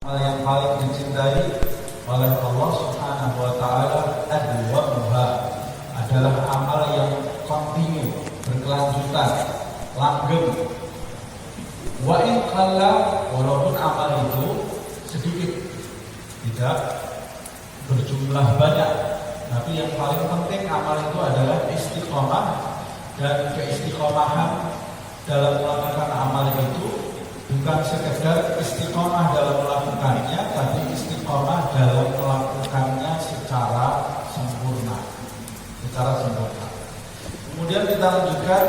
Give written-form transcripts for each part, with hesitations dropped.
Hal yang paling dicintai oleh Allah Subhanahu wa Ta'ala adalah amal yang kontinu, berkelanjutan, langgeng. Wa in qalla, walaupun amal itu sedikit, tidak berjumlah banyak, tapi yang paling penting amal itu adalah istiqomah, dan keistiqomahan dalam melakukan amal itu bukan sekedar istiqomah dalam melakukannya, tapi istiqomah dalam melakukannya secara sempurna. Kemudian kita lanjutkan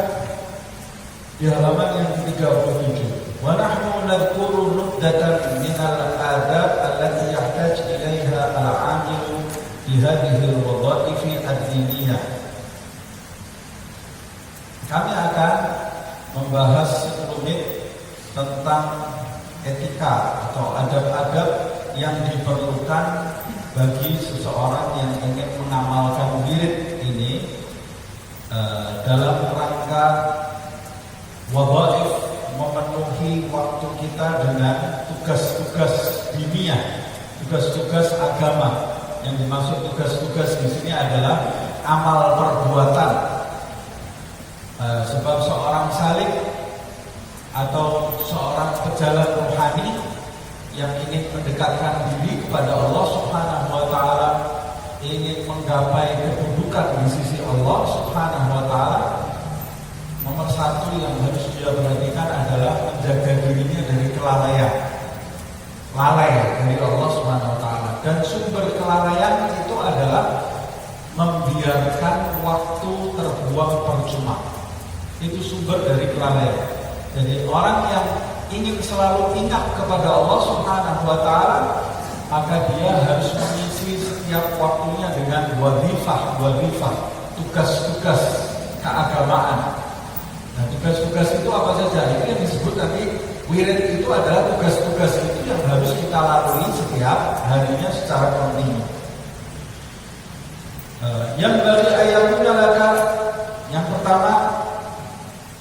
di halaman yang ke-37. Wa nahnu nadhkuru nuqdatan min al-adab allati yahtaj ilaiha al-'amil fi hadhihi al-wadha'if ad-diniyah. Kami akan membahas sekelumit tentang etika atau adab-adab yang diperlukan bagi seseorang yang ingin mengamalkan wirid ini dalam rangka wadhaif, memenuhi waktu kita dengan tugas-tugas diniyah, tugas-tugas agama. Yang dimaksud tugas-tugas di sini adalah amal perbuatan. Sebab seorang salik atau seorang pejalan rohani yang ingin mendekatkan diri kepada Allah Subhanahu wa Ta'ala, ingin menggapai kedudukan di sisi Allah Subhanahu wa Ta'ala, nomor satu yang harus dia perhatikan adalah menjaga dirinya dari kelalaian, lalai dari Allah Subhanahu wa Ta'ala. Dan sumber kelalaian itu adalah membiarkan waktu terbuang percuma. Itu sumber dari kelalaian. Jadi orang yang ingin selalu ingat kepada Allah Subhanahu wa Ta'ala, maka dia harus mengisi setiap waktunya dengan wadhifah, tugas-tugas keagamaan. Nah, tugas-tugas itu apa saja? Itu yang disebut nanti wirid. Itu adalah tugas-tugas itu yang harus kita lalui setiap harinya secara kontinu. Yang dari ayatnya adalah yang pertama,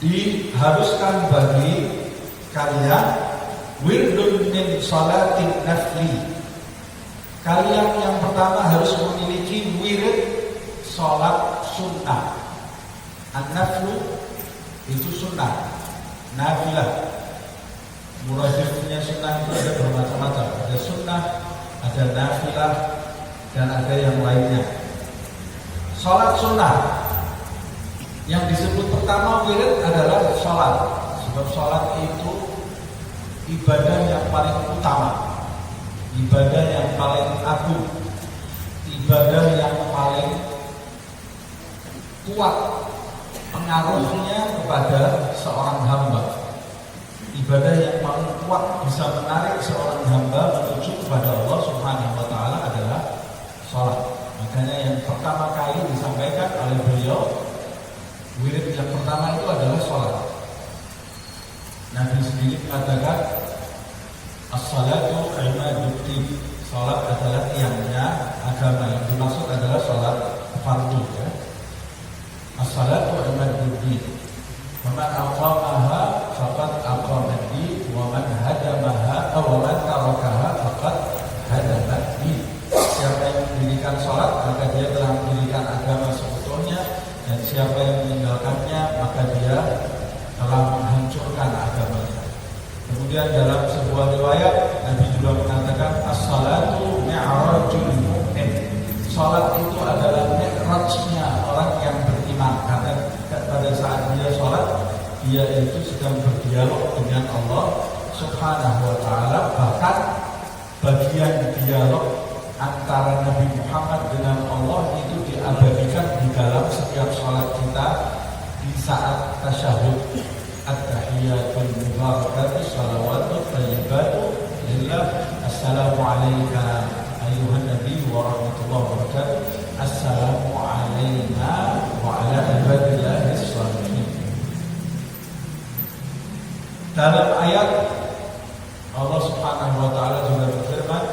diharuskan bagi kalian wirdun min salatin nafli. Kalian yang pertama harus memiliki wirid salat sunnah. An-naflu itu sunnah, nafilah. Muradifnya sunnah itu ada bermacam-macam. Ada sunnah, ada nafilah, dan ada yang lainnya. Salat sunnah yang disebut pertama wirid adalah sholat. Sebab sholat itu ibadah yang paling utama, ibadah yang paling agung, ibadah yang paling kuat pengaruhnya kepada seorang hamba. Ibadah yang paling kuat bisa menarik seorang hamba menuju kepada Allah Subhanahu wa Ta'ala adalah sholat. Makanya yang pertama kali disampaikan oleh beliau, wirid yang pertama itu adalah sholat. Nabi sendiri mengatakan as-salatu imaduddin. Sholat adalah tiangnya agama. Yang dimaksud adalah sholat fardu, ya. As-salatu imaduddin. Wa man aqamaha faqad aqamad-din wa man hadamaha aw man tarakaha faqad hadamad-din. Siapa yang mendirikan sholat, maka dia telah mendirikan agama sebetulnya. Dan siapa yang meninggalkannya, maka dia telah menghancurkan agamanya. Kemudian dalam sebuah riwayat, Nabi juga mengatakan as-salatu mi'rajul mu'min. Salat itu adalah mi'rajnya orang yang beriman. Karena pada saat dia salat, dia itu sedang berdialog dengan Allah Subhanahu wa Ta'ala. Bahkan bagian dialog antara Nabi Muhammad dengan Allah itu diabadikan di dalam setiap sholat kita di saat tasyahud. At-tahiyatul mubarakatuh salawatut thayyibatu lillah. Assalamu alayka ayuhan nabi wa rahmatullahi wa barakatuh. Assalamu alayna wa ala ibadillahis shalihin. Dalam ayat Allah Subhanahu wa Ta'ala juga berfirman,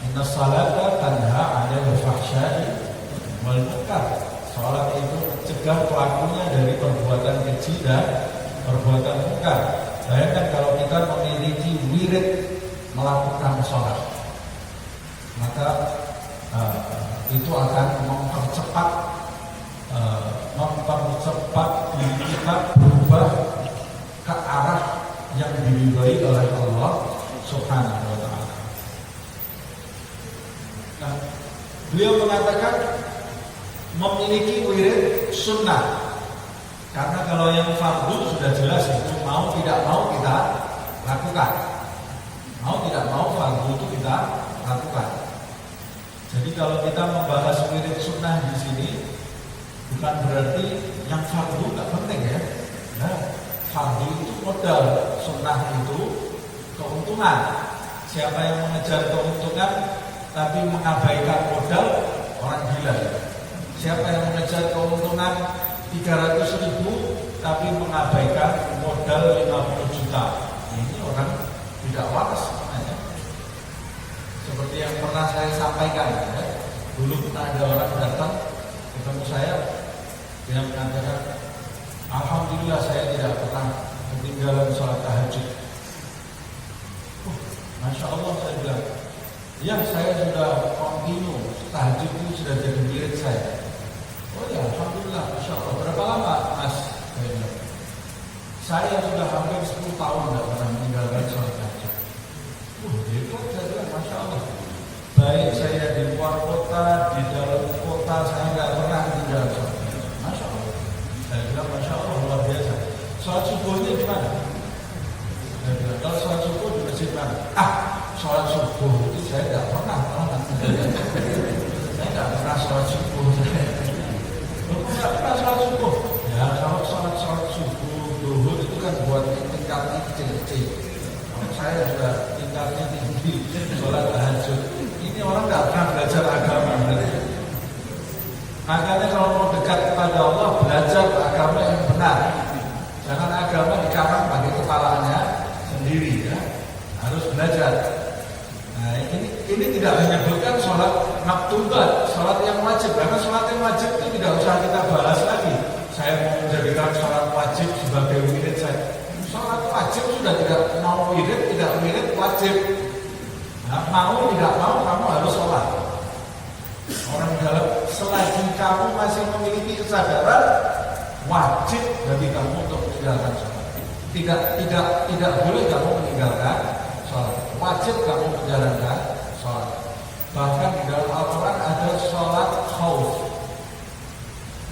inna salata tanha 'anil fahsya'i wal munkar. Salat itu mencegah pelakunya dari perbuatan keji dan perbuatan munkar. Bayangkan kalau kita memiliki wirid melakukan sholat, maka itu akan mempercepat diri kita berubah ke arah yang diridhoi oleh Allah Subhanahu wa Ta'ala. Nah, beliau mengatakan memiliki wirid sunnah, karena kalau yang fardu sudah jelas itu mau tidak mau kita lakukan, mau tidak mau fardu itu kita lakukan. Jadi kalau kita membahas wirid sunnah di sini, bukan berarti yang fardu nggak penting ya. Nah, fardu itu modal, sunnah itu keuntungan. Siapa yang mengejar keuntungan tapi mengabaikan modal, orang gila. Siapa yang mengejar keuntungan 300.000 tapi mengabaikan modal 50 juta, ini orang tidak waras sebenarnya. Seperti yang pernah saya sampaikan ya. Dulu ada orang datang ketemu saya, dia mengatakan, alhamdulillah saya tidak pernah ketinggalan sholat tahajud. Masya Allah, saya bilang, ya saya sudah kontinu, tahajud itu sudah jadi wirid saya. Oh ya, alhamdulillah, Masya Allah. Berapa lama Mas? Saya bilang, saya sudah hampir 10 tahun tidak pernah meninggalkan sholat tahajud. Hebat, saya bilang, Masya Allah. Baik saya di luar kota, di dalam kota, saya nggak pernah meninggalkan sholat tahajud. Masya Allah. Saya bilang, Masya Allah, luar biasa. Sholat subuhnya gimana? Saya bilang, kalau sholat subuh di masjid mana? Sholat subuh itu saya nggak pernah. Saya nggak pernah sholat subuh. Nggak pernah sholat subuh. Ya, kalau sholat subuh, duhur itu kan buat tingkatnya kecil-kecil. Saya sudah tingkatnya tinggi, sholat tahajud. Ini orang nggak pernah belajar agama. Makanya kalau mau dekat kepada Allah, belajar agama yang benar. Jangan agama dikarang pakai kepalanya sendiri ya. Harus belajar. Nah, ini tidak menyebutkan sholat maktubat, sholat yang wajib, karena sholat yang wajib itu tidak usah kita bahas lagi. Saya mau menjadikan sholat wajib sebagai wirid saya. Sholat wajib sudah tidak mau wirid, tidak wirid wajib. Nah, mau tidak mau kamu harus sholat. Orang dalam selagi kamu masih memiliki kesadaran, wajib bagi kamu untuk meninggalkan sholat. Tidak boleh kamu meninggalkan sholat. Wajib kamu menjalankan sholat. Bahkan di dalam Al-Quran ada sholat khauf.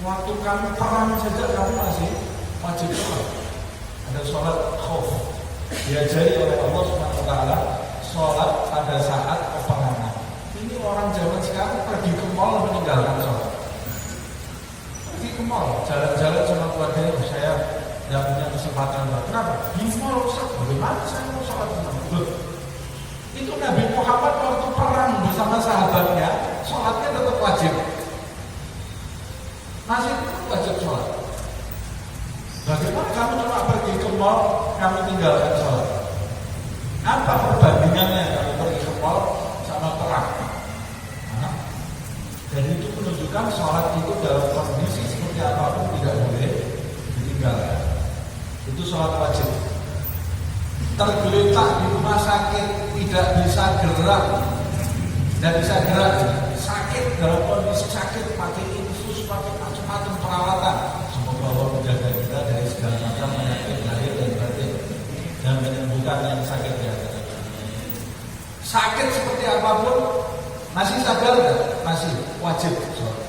Waktu kamu perang saja kamu masih wajib sholat. Ada sholat khauf. Diajari oleh Allah Subhanahu wa Ta'ala sholat pada saat peperangan. Ini orang zaman sekarang pergi ke mall meninggalkan sholat. Pergi ke mall, jalan-jalan sama keluarganya, saya tidak punya kesempatan. Kenapa? Di mall Ustaz, bagaimana saya mau sholat di mall? Itu Nabi Muhammad waktu perang bersama sahabatnya, sholatnya tetap wajib. Masih wajib sholat. Bagaimana kamu cuma pergi ke mall, kamu tinggalkan sholat? Apa perbandingannya kamu pergi ke mall sama perang? Nah, dan itu menunjukkan sholat itu dalam kondisi seperti apapun tidak boleh ditinggalkan. Itu sholat wajib. Tergeletak di rumah sakit, tidak bisa gerak, sakit dalam kondisi sakit, pakai infus, pakai macam-macam perawatan. Semoga Allah menjaga kita dari segala macam penyakit lahir dan batin dan menyembuhkan yang sakit di hati. Sakit seperti apapun, masih sadar nggak? Masih wajib sholat.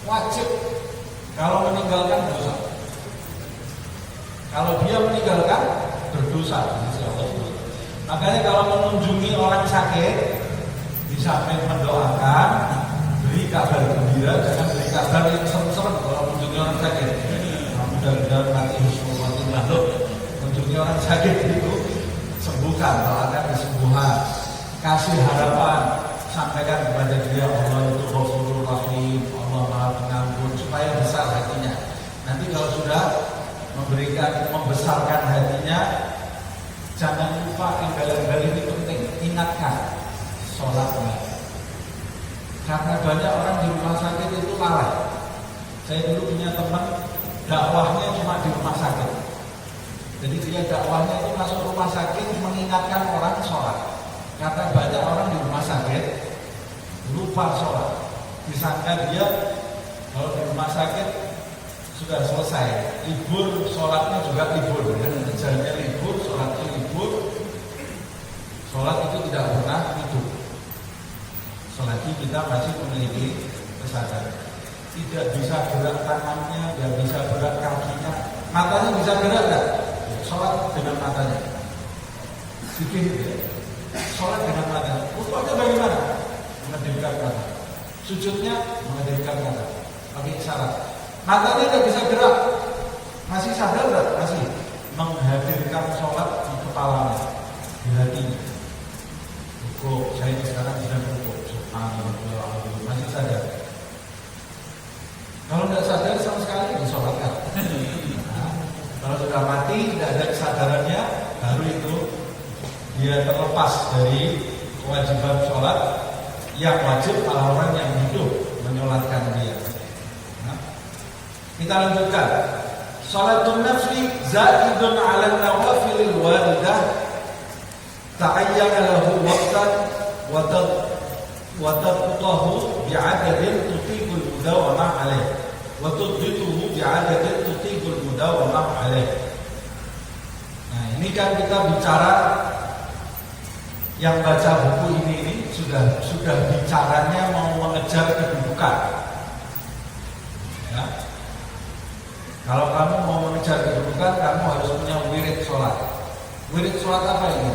Wajib. Kalau meninggalkan dosa. Kalau dia meninggalkan berdosa, makanya kalau mengunjungi orang sakit, di samping mendoakan, beri kabar gembira, jangan beri kabar yang serem-serem kalau mengunjungi orang sakit. Mudah-mudahan mati husnul khotimah. Mengunjungi orang sakit itu sembuhkan, doakan kesembuhan, kasih harapan, sampaikan kepada dia Allah itu Ghafurur Rahim, Allah Maha Pengampun, supaya besar hatinya. Nanti kalau sudah membesarkan hatinya, jangan lupa embel-embel ini penting, ingatkan sholatnya. Karena banyak orang di rumah sakit itu lalai. Saya dulu punya teman dakwahnya cuma di rumah sakit. Jadi dia dakwahnya itu masuk rumah sakit mengingatkan orang sholat. Karena banyak orang di rumah sakit lupa sholat. Disangka dia kalau di rumah sakit sudah selesai, libur sholatnya juga libur, kerjanya libur, sholatnya libur. Sholat itu tidak pernah itu. Selagi kita masih memiliki kesadaran, tidak bisa gerak tangannya, tidak bisa gerak kakinya, matanya bisa gerak nggak? Sholat dengan matanya, sedikit ya. Sholat dengan matanya, rukuknya bagaimana? Mengedipkan mata, sujudnya mengedipkan mata, pakai isyarat. Matanya tidak bisa gerak, masih sadar nggak? Masih menghadirkan sholat di kepalanya, di hatinya. Rukuk, saya sekarang sedang rukuk, subhanallah, masih sadar. Kalau tidak sadar sama sekali disolatkan. Kalau sudah mati, tidak ada kesadarannya, baru itu dia terlepas dari kewajiban sholat yang wajib pada orang yang hidup menyolatkan dia. Nah, kita lanjutkan. Sholatun nafli zaidun ala nawafilil waridah ta'ayyana lahu waqtan wa tadqutahu bi'adadin tutibul mudawamah alaih wa tudbituhu bi'adadin tutibul mudawamah alaih. Nah, ini kan kita bicara, yang baca buku ini sudah bicaranya mau mengejar kedudukan. Ya. Kalau kamu mau mengejar kedudukan, kamu harus punya wirid sholat. Wirid sholat apa ini?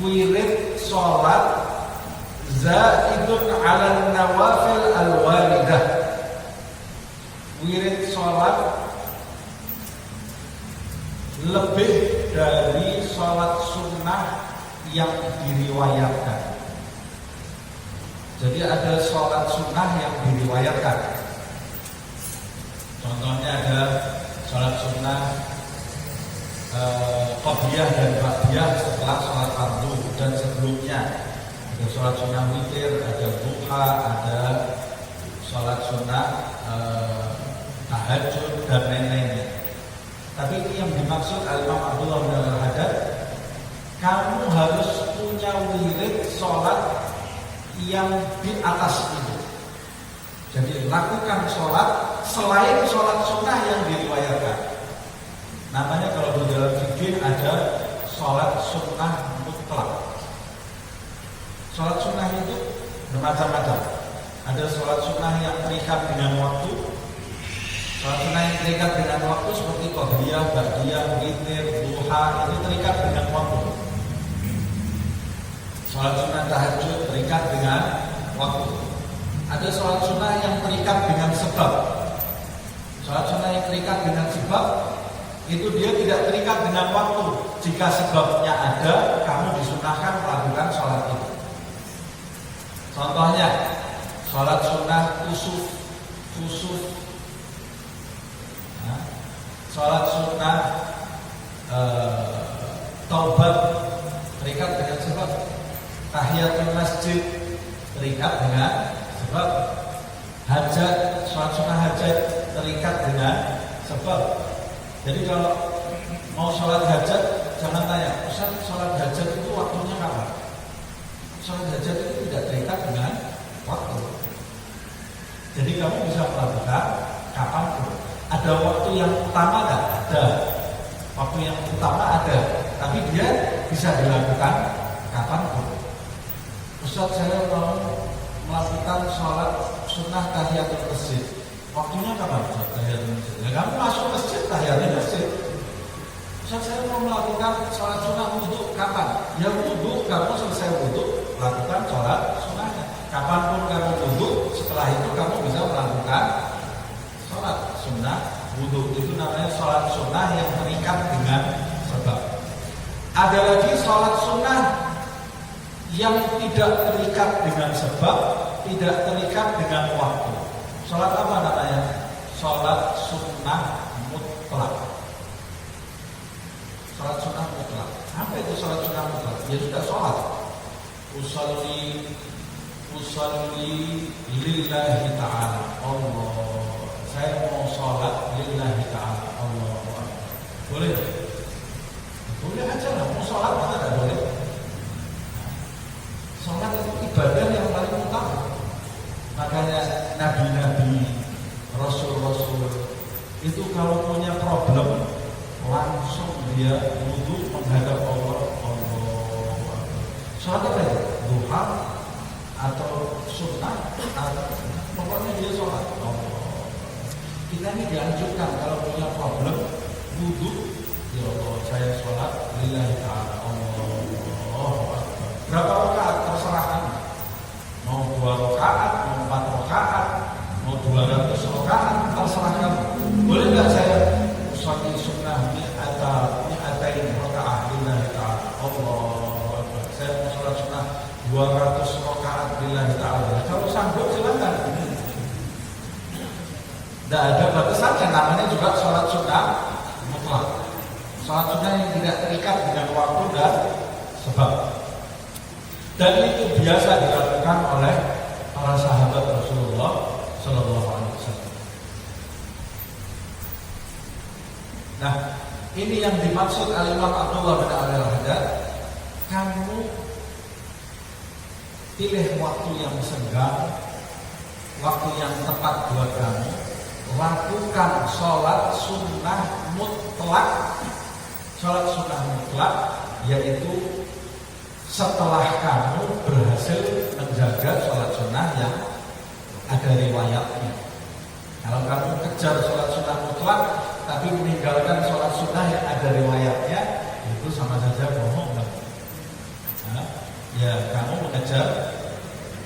Wirid sholat zaidun ala nawafil al-waridah. Wirid sholat lebih dari sholat sunnah yang diriwayatkan. Jadi ada sholat sunnah yang diriwayatkan. Contohnya ada sholat sunnah qabliyah dan ba'diyah setelah sholat fardu dan sebelumnya. Ada sholat sunnah witir, ada duha, ada sholat sunnah tahajud dan lain-lainnya. Tapi ini yang dimaksud Al-Imam Abdullah bin Al-Haddad, kamu harus punya wirid sholat yang di atas itu. Jadi lakukan sholat selain sholat sunnah yang diriwayatkan. Namanya kalau di dalam fikih ada sholat sunnah mutlak. Sholat sunnah itu bermacam-macam. Ada sholat sunnah yang terikat dengan waktu. Sholat sunnah yang terikat dengan waktu seperti qabliyah, ba'diyah, witir, duha, itu terikat dengan waktu. Sholat sunnah tahajud terikat dengan waktu. Ada sholat sunnah yang terikat dengan sebab. Sholat sunnah yang terikat dengan sebab itu dia tidak terikat dengan waktu. Jika sebabnya ada, kamu disunahkan melakukan sholat itu. Contohnya sholat sunnah kusuf, nah, sholat sunnah taubat terikat dengan sebab. Tahiyatul masjid terikat dengan sebab. Hajat, sholat sunnah hajat terikat dengan sebab. Jadi kalau mau sholat hajat, jangan tanya, Ustaz, sholat hajat itu waktunya kapan? Sholat hajat itu tidak terikat dengan waktu. Jadi kamu bisa melakukan kapan pun. Ada waktu yang utama nggak? Ada. Waktu yang utama ada, tapi dia bisa dilakukan kapan pun. Ustaz, saya mau melakukan sholat sunnah tahiyatul masjid. Waktunya kapan? Tahiyatul masjid. Ya, kamu masuk masjid, tahiyatul masjid. Ustaz, saya mau melakukan sholat sunnah wudhu. Kapan? Ya wudhu, kamu selesai wudhu, lakukan sholat sunnahnya. Kapanpun kamu wudhu, setelah itu kamu bisa melakukan sholat sunnah wudhu. Itu namanya sholat sunnah yang terikat dengan sebab. Ada lagi sholat sunnah yang tidak terikat dengan sebab, tidak terikat dengan waktu. Sholat apa namanya? Sholat sunnah mutlak. Sholat sunnah mutlak. Apa itu sholat sunnah mutlak? Ya sudah sholat. Usalli lillahi ta'ala. Allah. Saya mau sholat lillahi ta'ala. Allah. Boleh? Boleh aja lah, mau sholat kita tidak boleh. Sholat itu ibadah yang paling utama. Makanya nabi-nabi, rasul-rasul itu kalau punya problem langsung dia wudhu menghadap Allah. Sholat apa ya? Duha atau sunnah atau pokoknya dia sholat. Kita ini dianjurkan kalau punya problem wudhu, ya Allah saya sholat lillahi ta'ala. Allah. Berapa rakaat terserah kamu. Mau 2 rakaat, mau 4 rakaat, mau 200 rakaat terserah kamu. Boleh nggak saya sholat sunnah mi'atain rakaat lillahi ta'ala. Allah. Saya mau sholat sunnah 200 rakaat lillahi ta'ala. Kalau sanggup silakan. Tidak ada batasannya, namanya juga sholat sunnah mutlak. Sholat sunnah yang tidak terikat dengan waktu dan sebab. Dan itu biasa dilakukan oleh para sahabat Rasulullah Sallallahu Alaihi Wasallam. Nah, ini yang dimaksud Al-Imam Abdullah bin Al-Haddad. Kamu pilih waktu yang senggang, waktu yang tepat buat kamu. Lakukan sholat sunnah mutlak. Sholat sunnah mutlak yaitu setelah kamu berhasil menjaga sholat sunnah yang ada riwayatnya. Kalau kamu kejar sholat sunnah mutlak tapi meninggalkan sholat sunnah yang ada riwayatnya, itu sama saja bohong. Nah, ya kamu mengejar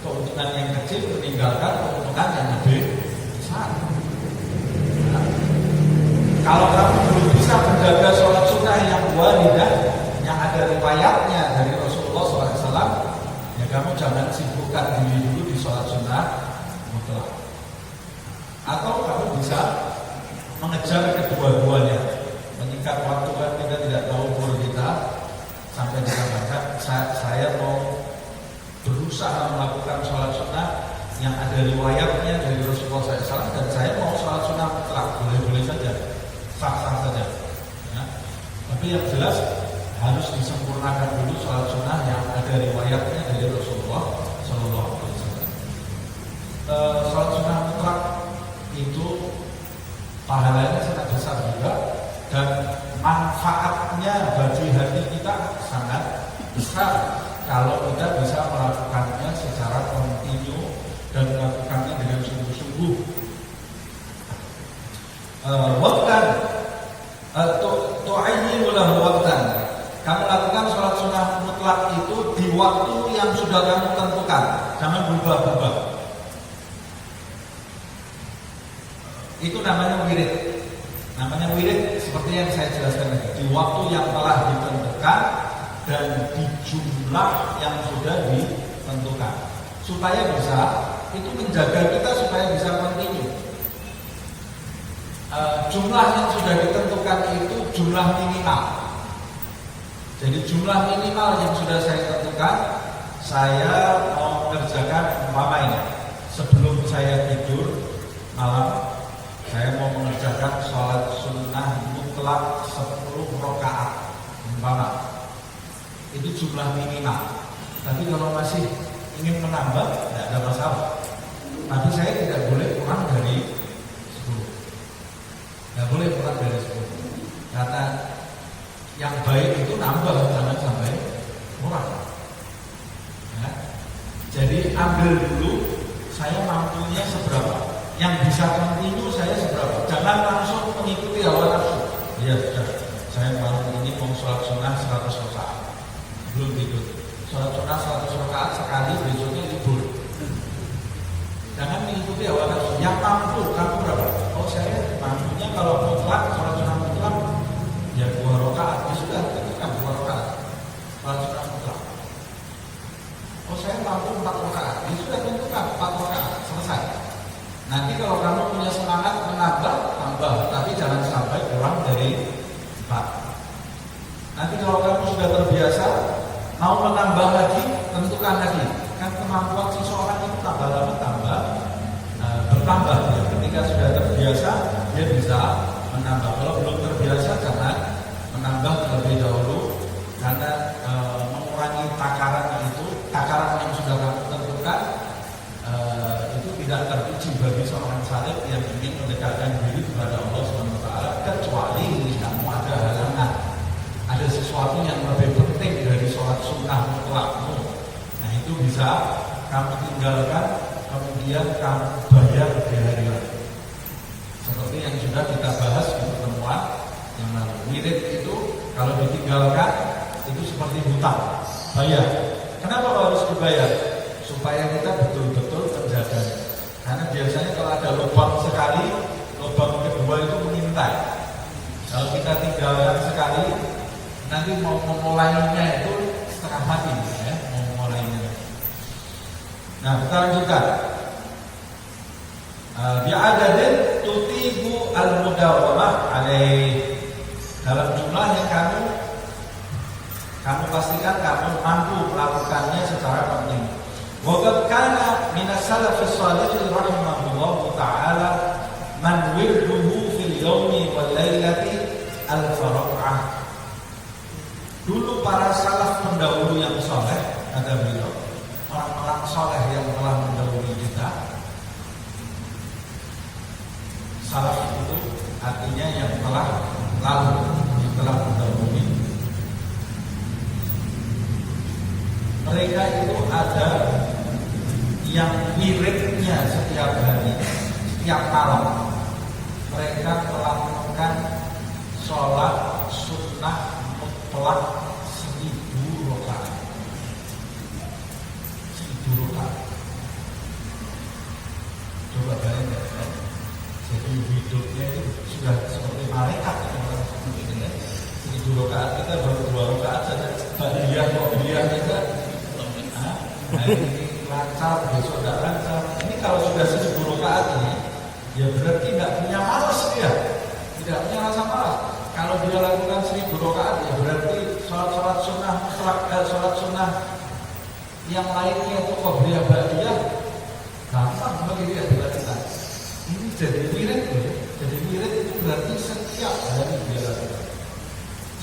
keuntungan yang kecil meninggalkan keuntungan yang lebih besar. Kalau kamu belum bisa menjaga sholat sunnah yang waridah, yang ada riwayatnya dari Rasulullah SAW, ya kamu jangan sibukkan diri dulu di sholat sunnah mutlak. Atau kamu bisa mengejar kedua-duanya. Meningkat waktu kan kita tidak tahu umur kita, sampai dikatakan saya mau berusaha melakukan sholat sunnah yang ada riwayatnya dari Rasulullah SAW, dan saya mau sholat sunnah mutlak, boleh-boleh saja, sah-sah saja. Ya. Tapi yang jelas harus disempurnakan dulu sholat sunnah yang ada riwayatnya dari Rasulullah SAW. Sholat sunnah mutlak itu pahalanya sangat besar juga, dan manfaatnya bagi hati kita sangat besar kalau kita bisa melakukannya secara kontinu dan melakukannya dengan sungguh-sungguh. Waktan tu'ayyimu lahu waktan. Kamu lakukan sholat sunnah mutlak itu di waktu yang sudah kamu tentukan, jangan berubah-ubah. Itu namanya wirid. Namanya wirid seperti yang saya jelaskan tadi, di waktu yang telah ditentukan dan di jumlah yang sudah ditentukan, supaya bisa itu menjaga kita supaya bisa kontinu. Jumlah yang sudah ditentukan itu jumlah minimal. Jadi jumlah minimal yang sudah saya tentukan, saya mau mengerjakan umpamanya sebelum saya tidur malam, saya mau mengerjakan sholat sunnah mutlak 10 rakaat umpama. Itu jumlah minimal. Tapi kalau masih ingin menambah, tidak ada masalah. Tapi saya tidak boleh kurang dari 10. Tidak boleh kurang dari 10. Karena yang baik itu nambah, jangan sampai kurang. Ya. Jadi ambil dulu, saya mampunya seberapa. Yang bisa kontinu saya seberapa. Jangan langsung mengikuti hawa nafsu. Ya sudah, saya malam ini mau sholat sunnah 100 rakaat. Belum tidur. Sholat sunnah 100 rakaat sekali, besoknya libur. Jangan mengikuti hawa nafsu. Yang mampu, kamu berapa? Oh saya mampunya kalau mutlak, sholat sunnah mutlak, ya 2 rakaat. Ya sudah, tentukan 2 rakaat. Sholat sunnah mutlak. Oh saya mampu 4 rakaat. Ya sudah, tentukan 4 rakaat. Selesai. Nanti kalau kamu punya semangat menambah, tambah. Tapi jangan sampai kurang dari 4. Nanti kalau kamu sudah terbiasa, mau menambah lagi, tentukan lagi. Kan kemampuan seseorang itu tambah lama tambah bertambah. Ya. Ketika sudah terbiasa, dia bisa menambah. Kalau belum terbiasa, jangan menambah terlebih dahulu. takaran yang sudah kamu tentukan itu tidak terpuji bagi seorang saleh yang ingin mendekatkan diri kepada Allah SWT, kecuali kamu ada halangan, ada sesuatu yang lebih penting dari sholat sunnah mutlakmu. Nah itu bisa kamu tinggalkan, kemudian kamu bayar di hari lain. Seperti yang sudah kita bahas di pertemuan yang lalu. Wirid itu kalau ditinggalkan itu seperti hutang, bayar. Kenapa harus dibayar? Supaya kita betul-betul menjaga. Karena biasanya kalau ada lubang sekali, lubang kedua itu mengintai. Kalau kita tinggalkan sekali, nanti mau memulainya itu setengah mati, ya, mau memulainya. Nah, kita lanjutkan. Bi'adadin tutibu al-mudawamah alaih. Dalam jumlah yang kamu pastikan kamu mampu melakukannya secara kontinu. Wa qad kana min as-salafis shalihin rahimahullahu ta'ala man wirduhu fil yawmi wal lailati al-fara'ah. Dulu para salaf pendahulu yang soleh, kata beliau, orang-orang soleh yang telah mendahului kita. Salaf itu artinya yang telah lalu, yang telah mendahului. Mereka itu ada yang wiridnya setiap hari, setiap malam. Mereka melakukan sholat sunnah mutlak 1000 rakaat. 1000 rakaat. Coba bayangkan, ya. Jadi hidupnya itu sudah seperti malaikat. 1000 rakaat kita baru 2 rakaat saja. Ba'diyah kita. Nah ini lancar, besok tidak lancar. Ini kalau sudah 1000 rakaat ini, ya berarti tidak punya malas dia, tidak punya rasa malas. Kalau dia lakukan 1000 rakaat, ya berarti sholat sunnah mutlak, sholat sunnah yang lainnya itu qobliyah ba'diyah gampang bagi dia dilakukan. Ini jadi wirid, jadi wirid itu berarti setiap hari dia lakukan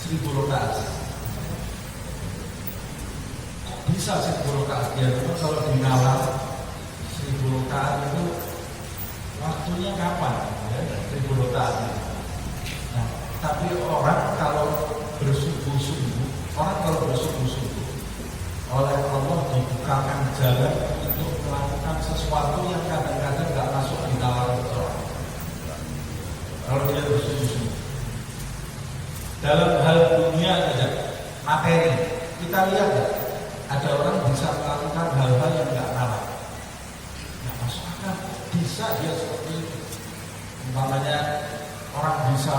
1000 rakaat. Bisa 10 rakaat dia, cuma kalau dinalar 1000 rakaat itu waktunya kapan? Ya, 1000 rakaat. Nah, tapi orang kalau bersungguh-sungguh oleh Allah dibukakan jalan untuk melakukan sesuatu yang kadang-kadang nggak masuk di nalar orang. Kalau dia bersungguh-sungguh dalam hal dunia saja, materi, kita lihat ya. Ada orang bisa melakukan hal-hal yang tidak nalar, nggak masuk akal. Bisa dia seperti itu. Umpamanya orang bisa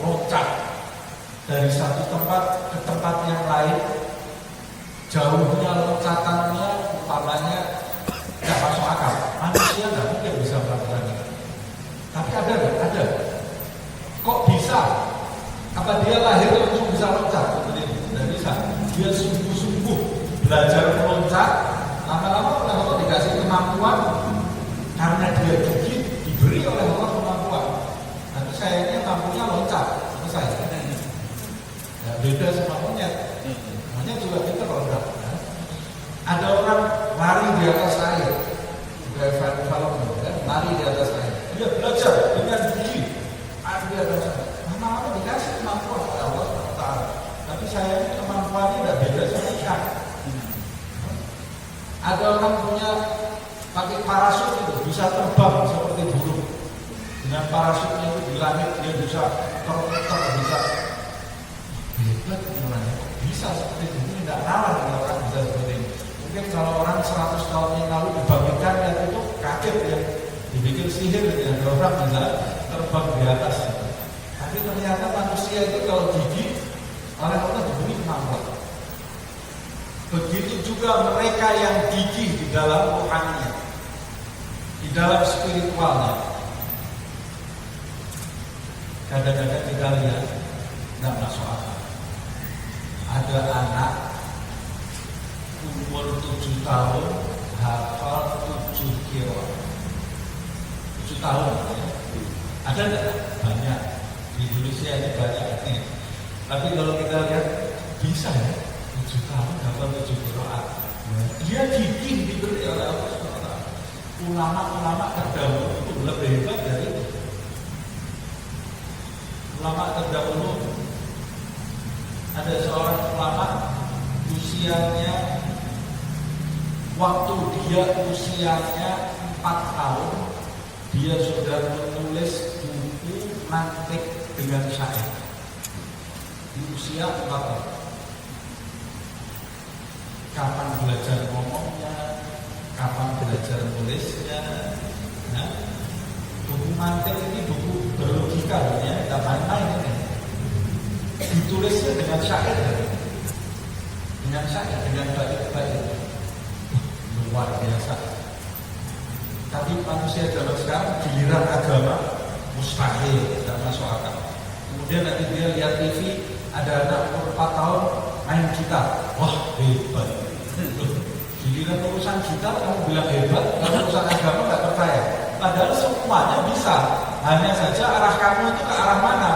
loncat dari satu tempat ke tempat yang lain, jauhnya loncatannya umpamanya nggak masuk akal. Manusia nggak mungkin bisa melakukan itu. Tapi ada nggak? Ada. Kok bisa? Apa dia lahir langsung bisa loncat? Seperti itu? Tidak bisa. Dia sungguh-sungguh belajar meloncat, lama-lama oleh Allah dikasih kemampuan karena dia gigit, diberi oleh Allah kemampuan. Nanti sayangnya mampunya loncat, selesai. Ya, beda sama monyet. Monyet juga pintar loncat. Ya. Ada orang lari di atas air, kayak film, ya, lari di atas air. Dia belajar dengan gigi, lari di atas air. Lama-lama dikasih kemampuan oleh Allah SWT. Tapi sayangnya kemampuannya tidak beda sama ikan. Ada orang punya pakai parasut itu bisa terbang seperti burung. Dengan parasutnya itu di langit dia bisa terputar, bisa hebat orangnya. Bisa seperti itu, ini tidak nalar kalau orang bisa seperti ini. Mungkin kalau orang 100 tahun yang lalu dibagikan dan itu kaget ya, dibikin sihir ya, ada orang bisa terbang di atas. Tapi ternyata manusia itu kalau gigit oleh Allah diberi kemampuan. Begitu juga mereka yang gigih di dalam rohaninya, di dalam spiritualnya. Kadang-kadang kita lihat nggak masuk akal. Ada anak umur 7 tahun hafal 7 qiraat. 7 tahun ya. Ada nggak? Banyak. Di Indonesia ini banyak. Tapi kalau kita lihat bisa ya. 7 tahun dapat 7 qiraat. Dia gigih diberi oleh Allah SWT. Ulama-ulama terdahulu itu lebih hebat dari itu. Ulama terdahulu, ada seorang ulama usianya, waktu dia usianya 4 tahun, dia sudah menulis buku mantik dengan syair. Di usia 4 tahun. Kapan belajar ngomongnya, kapan belajar nulisnya. Nah, buku mantik ini buku berlogika ya, tidak main-main ini. Ditulisnya dengan syair, dengan syair, dengan bait-bait. Luar biasa. Tapi manusia zaman sekarang giliran agama mustahil, tidak masuk akal. Kemudian nanti dia lihat TV, ada anak umur 4 tahun main gitar, wah hebat. Giliran urusan gitar kamu bilang hebat, kalau urusan agama nggak percaya. Padahal semuanya bisa, hanya saja arah kamu itu ke arah mana.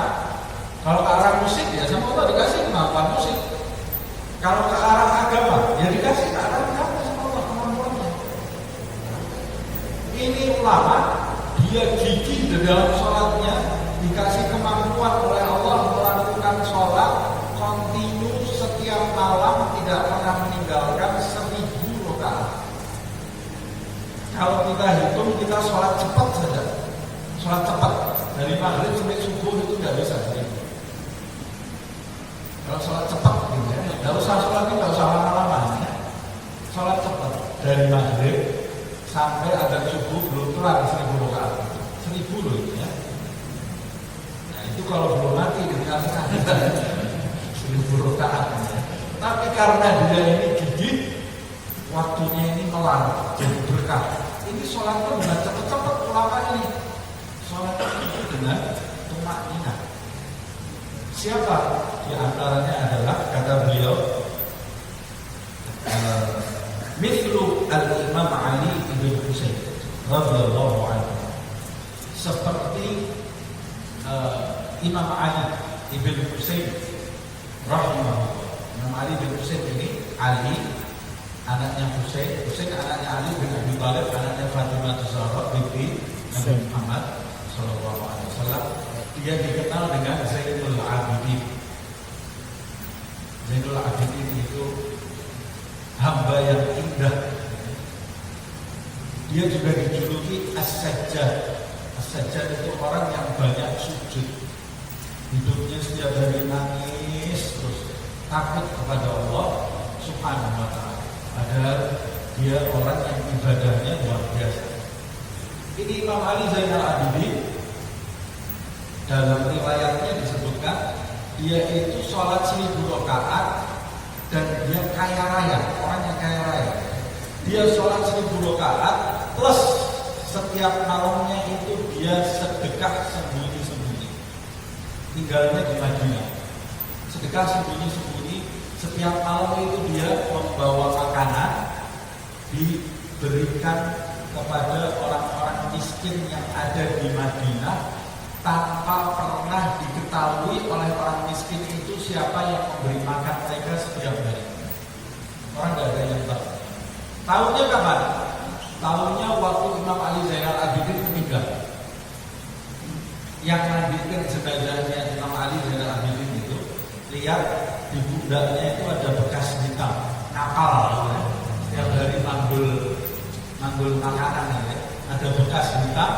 Kalau ke arah musik ya sama Allah dikasih kemampuan musik. Kalau ke arah agama ya dikasih ke arah agama sama Allah kemampuannya. Ini ulama, dia gigih di dalam sholatnya, dikasih kemampuan oleh Allah melakukan sholat kontinu setiap malam, tidak pernah meninggalkan 1000 rakaat. Kalau kita hitung, kita sholat cepat saja, sholat cepat dari maghrib sampai subuh itu nggak bisa. Kalau sholat cepat, gitu ya, nggak usah sholat, nggak usah lama-lama. Ya. Sholat cepat dari maghrib sampai ada subuh belum kelar 1000 rakaat. 1000 loh itu ya. Nah itu kalau belum mati di tengah-tengah 1000 rakaat. Ya. Tapi karena dia ini gigih, waktunya ini melar, jadi berkah. Ini sholatnya bukan cepat-cepat ulama ini. Sholatnya itu dengan tumakninah. Siapa? Di antaranya adalah, kata beliau, mithlu al-Imam Ali ibn Husain radhiyallahu anhu. Seperti Imam Ali ibn Husain rahimahullah. Imam Ali ibn Husain ini, Ali anaknya Husain, Husain anaknya Ali bin Abi Thalib, anaknya Fatimah Zahra binti Nabi Muhammad sallallahu alaihi wasallam. Dia dikenal dengan Zainul Abidin. Zainul Abidin itu hamba yang indah. Dia juga dijuluki As-Sajjad. As-Sajjad itu orang yang banyak sujud. Hidupnya setiap hari nangis terus, takut kepada Allah Subhanahu wa ta'ala. Padahal dia orang yang ibadahnya luar biasa. Ini Imam Ali Zainal Abidin, dalam riwayatnya disebutkan dia itu sholat 1000 rakaat dan dia kaya raya, orang yang kaya raya. Dia sholat 1000 rakaat plus setiap malamnya itu dia sedekah sembunyi-sembunyi. Tinggalnya di Madinah, sedekah sembunyi-sembunyi. Setiap malam itu dia membawa makanan diberikan kepada orang-orang miskin yang ada di Madinah, tanpa pernah diketahui oleh orang miskin itu siapa yang memberi makan mereka setiap hari. Orang nggak ada yang tahu. Tahunya kapan? Tahunya waktu Imam Ali Zainal Abidin meninggal. Yang mandikan jenazahnya Imam Ali Zainal Abidin itu, lihat di pundaknya itu ada bekas hitam, nakal, ya. Setiap hari manggul makanan, ya. Ada bekas hitam.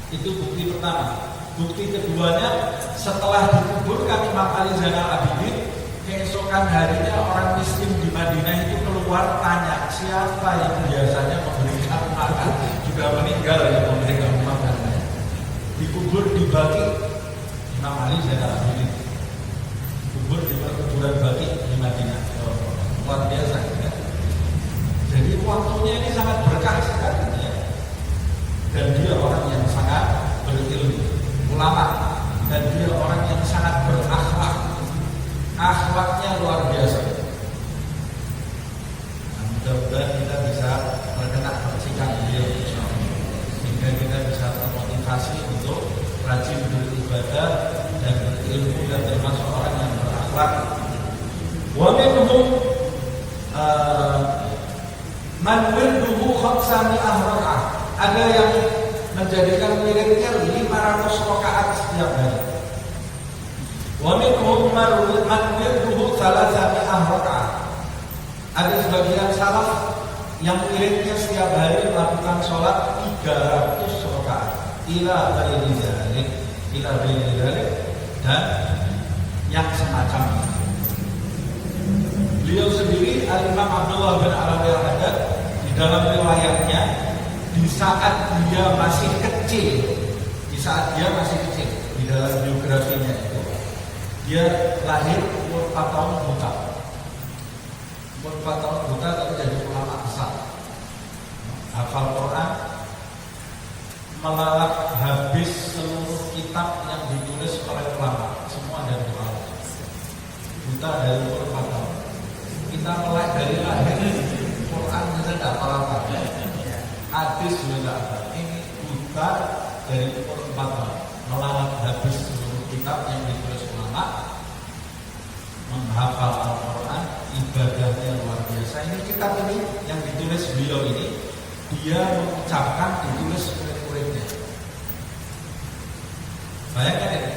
Itu bukti pertama. Bukti keduanya, setelah dikuburkan Imam Ali Zainal Abidin, keesokan harinya orang miskin di Madinah itu keluar tanya, siapa yang biasanya memberikan makan, juga meninggal yang memberikan makan. Dikubur di Baqi Imam Ali Zainal Abidin, kubur di kuburan Baqi di Madinah. Luar biasa ya. Jadi waktunya ini sangat berkah sekali ya. Dan dia orang yang sangat berilmu, ulama, dan dia orang yang sangat berakhlak. Akhlaknya luar biasa. Nah, mudah-mudahan kita bisa terkena percikan beliau, sehingga kita bisa termotivasi untuk rajin beribadah dan berilmu dan termasuk orang yang berakhlak. Wa minhum man wirduhu khamsani ahrakah. Ada yang menjadikan wiridnya 500 rakaat setiap hari. Wa minhum man wirduhu thalathani ahrakah. Ada sebagian salaf yang wiridnya setiap hari melakukan sholat 300 rakaat. Ila ghairi dzalik dan yang semacam itu. Beliau sendiri Al-Imam Abdullah bin Arabi Al-Haddad di dalam riwayatnya di saat dia masih kecil, di dalam biografinya itu dia lahir umur 4 tahun buta. Umur 4 tahun buta tapi jadi ulama besar. Hafal Quran, melalap habis seluruh kitab yang ditulis oleh ulama, semua dari ulama. Buta dari umur 4 tahun. Kita mulai dari lahir, Quran kita tidak apa-apa, hadis juga tidak apa. Ini buta dari umur 4 tahun, melalap habis seluruh kitab yang ditulis ulama, menghafal Al-Quran, ibadahnya luar biasa. Ini kitab ini yang ditulis beliau ini, dia mengucapkan ditulis murid-muridnya. Bayangkan ini,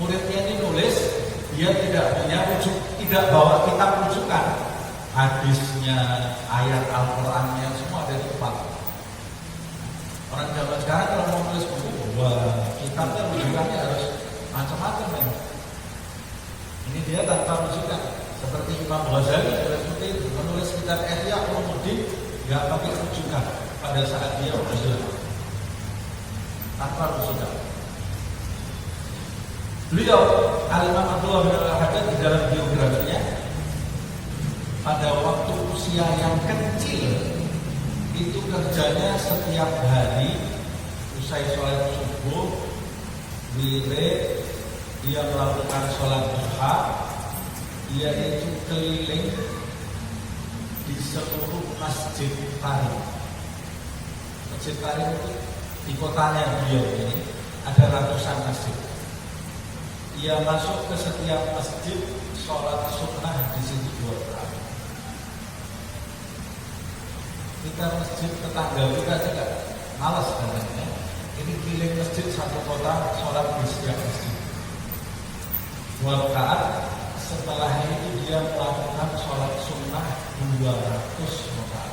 muridnya ini nulis, dia tidak punya tidak bawa kitab rujukan, hadisnya, ayat Al-Qurannya semua ada di depan. Orang zaman sekarang kalau mau nulis buku, wah kitabnya rujukannya harus macam-macam ya. Ini dia tanpa rujukan, seperti Imam Ghazali menulis kitab Ihya Ulumuddin nggak pakai rujukan pada saat dia usia tanpa rujukan. Beliau Al-Imam Abdullah bin Al-Haddad di dalam biografinya pada waktu usia yang kecil itu kerjanya setiap hari usai sholat subuh wirid, dia melakukan sholat duha, dia itu keliling di seluruh masjid Tarim. Masjid Tarim itu di kotanya beliau ini ada ratusan masjid. Ia masuk ke setiap masjid, sholat sunnah di situ 2 rakaat. Kita masjid tetangga kita juga malas katanya. Ini keliling masjid satu kota, sholat di setiap masjid 2 rakaat. Setelah itu dia melakukan sholat sunnah 200 rakaat.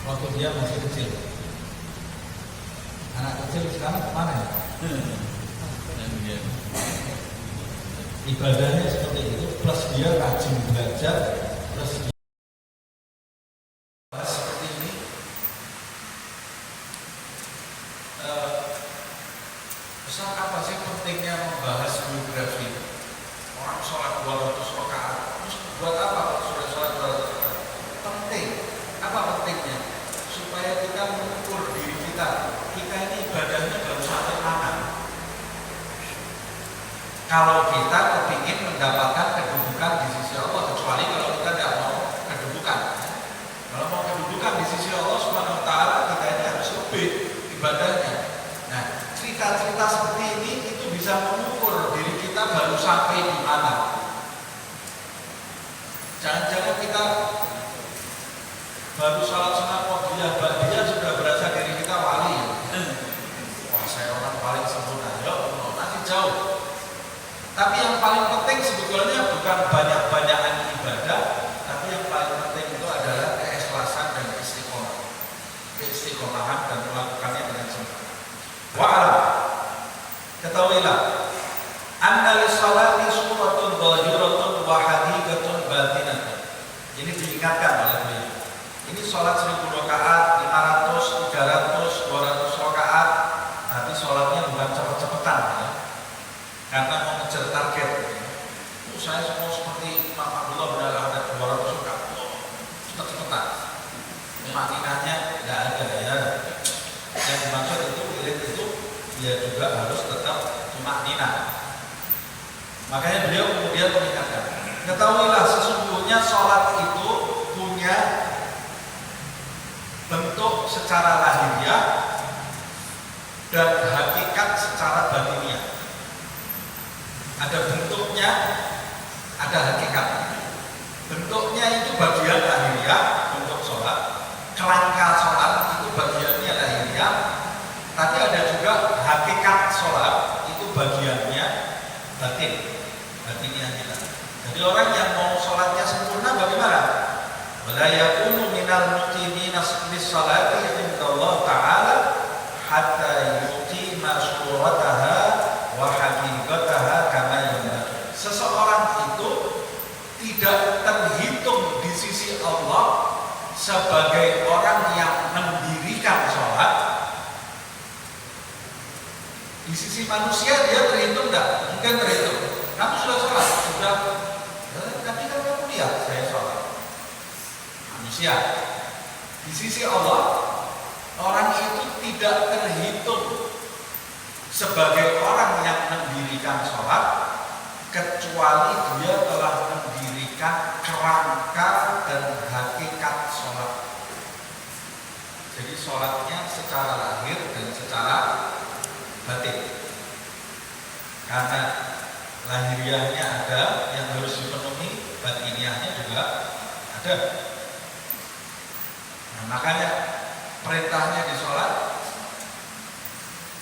Waktu dia masih kecil. Anak kecil sekarang kemana ya? Ibadahnya seperti itu, plus dia rajin belajar, plus dia seperti ini. Besar apa sih pentingnya membahas biografi orang sholat 200 rakaat? Terus buat apa kalau sudah sholat 200 rakaat? Penting. Apa pentingnya? Supaya kita mengukur diri kita ini ibadahnya baru sampai mana. Kalau kita kepingin mendapatkan kedudukan di sisi Allah, kecuali kalau kita tidak mau kedudukan. Kalau mau kedudukan di sisi Allah Subhanahu wa Ta'ala, kita ini harus lebih ibadahnya. Nah, cerita-cerita seperti ini itu bisa mengukur diri kita baru sampai di mana. Jangan-jangan kita baru sholat sunnah qadiyah, ba'diyah sudah berasa diri kita wali. Wah, saya orang paling sempurna. Yuk, masih jauh. Tapi yang paling penting sebetulnya bukan banyak-banyakan ibadah, tapi yang paling penting itu adalah keikhlasan dan istiqomah. Keistiqomahan dan melakukannya dengan sempurna. Wa'alam, ketahuilah, anna lis-salati suratun zahiratun wa haqiqatun batinatun. Ini diingatkan oleh beliau. Ini sholat 1000 rakaat, 500, 300, 200 rakaat, tapi sholatnya bukan cepet-cepetan ya. Karena mau ngejar target. Saya semua seperti Imam Abdullah bin Al-Haddad 200 rakaat, cepet-cepetan. Maknanya tidak ada ya. Yang dimaksud itu wirid itu dia juga harus tetap tumakninah. Makanya beliau kemudian mengingatkan, ketahuilah sesungguhnya sholat itu punya bentuk secara lahiriah dan hakikat secara batiniah. Ada bentuknya, ada hakikat. Bentuknya itu bagian lahiriah, bentuk sholat. Kerangka sholat itu bagiannya lahiriah. Tapi ada juga hakikat sholat, itu bagiannya batin, batinnya kita. Jadi orang yang mau sholatnya sempurna bagaimana? Wala yakunu minal muqimina lis-sholati indallah ta'ala hatta yuqima surataha wa haqiqataha kama yanbaghi. Seseorang itu tidak terhitung di sisi Allah sebagai orang yang mendirikan sholat. Di sisi manusia dia terhitung enggak? Mungkin terhitung. Kamu sudah sholat? Sudah. Tapi kan kamu lihat saya sholat. Manusia. Di sisi Allah, orang itu tidak terhitung sebagai orang yang mendirikan sholat kecuali dia telah mendirikan kerangka dan hakikat sholat. Jadi sholatnya secara lahir dan secara batin. Karena lahiriahnya ada yang harus dipenuhi, batiniahnya juga ada. Nah, makanya perintahnya di sholat,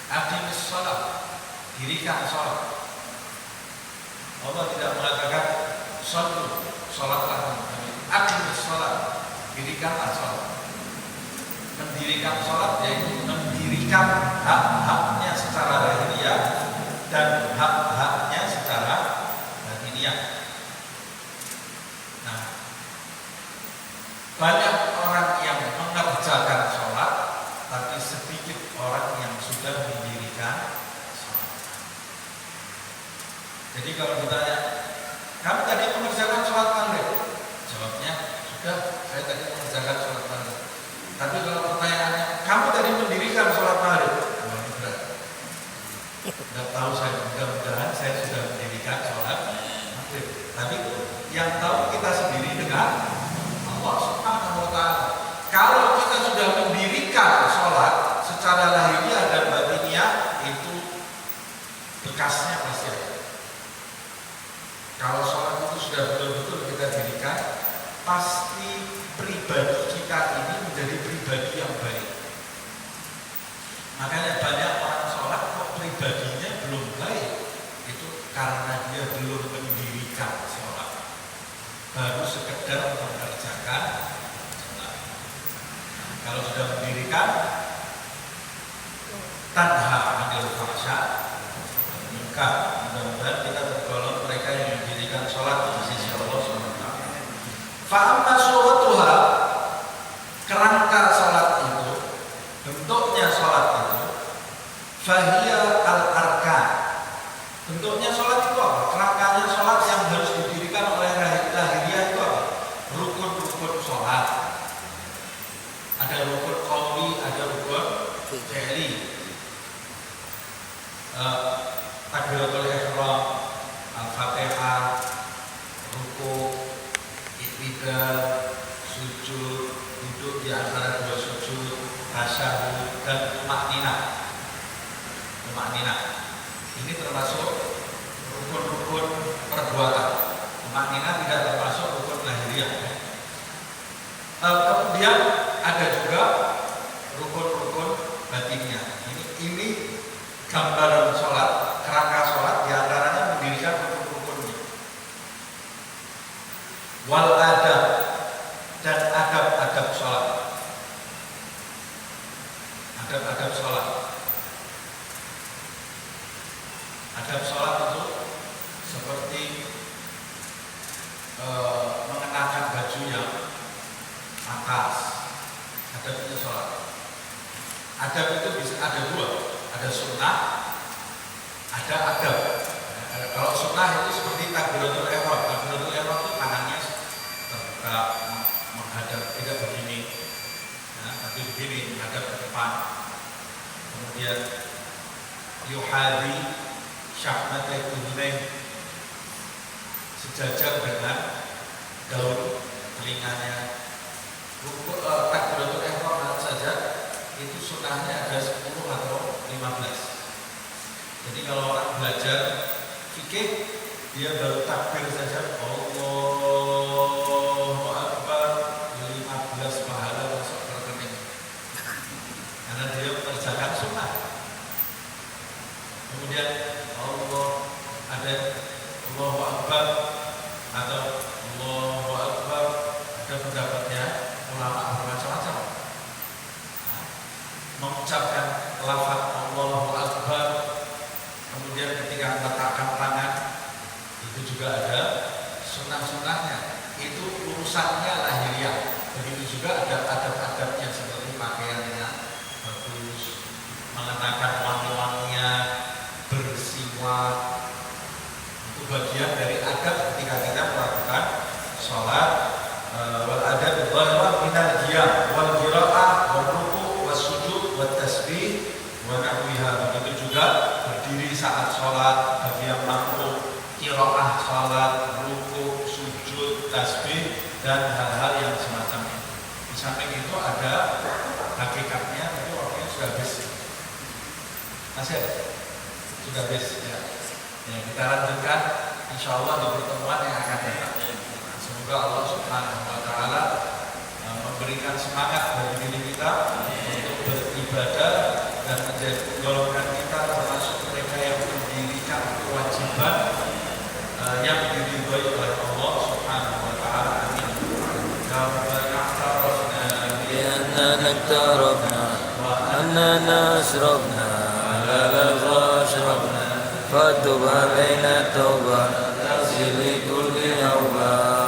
aqimis sholat, dirikan sholat. Allah tidak mengatakan sholatlah, aqimis sholat, dirikanlah sholat. Mendirikan sholat yaitu mendirikan hak-haknya secara lahiriah dan hak-haknya secara batiniah. Nah, banyak orang yang mengerjakan sholat, tapi sedikit orang yang sudah mendirikan sholat. Jadi kalau ditanya, kamu tadi mengerjakan sholat maghrib? Jawabnya, sudah, saya tadi mengerjakan sholat maghrib. Tapi kalau pertanyaannya, kamu tadi mendirikan sholat maghrib? Ini berat. Tidak tahu saya, mudah-mudahan saya sudah mendirikan sholat maghrib. Tapi yang tahu kita sendiri dengan Allah Subhanahu wa Ta'ala. Kalau kita sudah mendirikan sholat secara lahiriah dan batiniah, itu bekasnya pasti ada. Kalau sholat itu sudah betul-betul kita dirikan, pasti pribadi kita ini menjadi pribadi yang baik. Makanya banyak orang sholat kok pribadinya belum baik, itu karena dia belum mendirikan sholat, baru sekedar mengerjakan sholat. Kalau sudah mendirikan, tanha anil fahsya munkar. Mudah-mudahan kita tergolong mereka yang mendirikan sholat di sisi Allah SWT. Fa'amma suratuha, kerangka sholat itu, bentuknya sholat itu, fahiyya al-arkan. Bentuknya sholat itu apa? Kerangkanya sholat yang harus didirikan oleh lahiriah itu apa? Rukun-rukun sholat. Ada rukun qauli, ada rukun fi'li. Takbiratul ihram, al-fatihah, ruku', i'tidal, sujud, duduk di antara dua sujud, tasyahud, dan tumakninah. Tumakninah ini termasuk rukun-rukun perbuatan. Tumakninah tidak termasuk rukun lahiriah. Kemudian ada juga rukun-rukun batinnya. Ini gambaran sholat, kerangka sholat, diantaranya mendirikan rukun-rukunnya. Wal adab, dan adab-adab sholat. Adab-adab sholat. Adab sholat itu seperti mengenakan baju yang atas. Adab itu sholat. Adab itu bisa ada dua, ada sunnah, ada adab. Kalau sunnah itu seperti takbiratul ihram. Takbiratul ihram itu tangannya terbuka menghadap, tidak begini, ya, tapi begini menghadap ke depan. Kemudian yuhadi syahmatai udhunain, sejajar dengan daun telinganya. Takbiratul ihram saja itu sunnahnya ada 10 atau 15. Jadi kalau orang belajar fikih, dia baru takbir saja, Allah adabnya ulama bermacam-macam. Mengucapkan lafaz Allahu Akbar, kemudian ketika meletakkan tangan itu juga ada sunnah-sunnahnya. Itu urusannya lahiriah. Begitu juga ada adab-adabnya seperti pakaiannya bagus, mengenakan wangi-wanginya, bersiwak. Itu bagian dari adab ketika kita melakukan sholat. Wal adab dhahirah minal qiyam wal qiraah wal ruku' was sujud wat tasbih wa nahwiha. Begitu juga berdiri saat sholat bagi yang mampu, qiraah sholat, ruku', sujud, tasbih dan hal-hal yang semacam itu. Di samping itu ada hakikatnya, tapi waktunya sudah habis. Masih ada? Sudah habis ya. Ya, kita lanjutkan insyaallah di pertemuan yang akan datang. Semoga Allah Subhanahu wa taala memberikan semangat bagi diri kita untuk beribadah dan menjadi golongan kita termasuk mereka yang mendirikan kewajiban yang diridhoi oleh Allah Subhanahu wa taala. Amin. اقتربنا وأننا أشربنا على لظى أشربنا فتب علينا توبة تغسل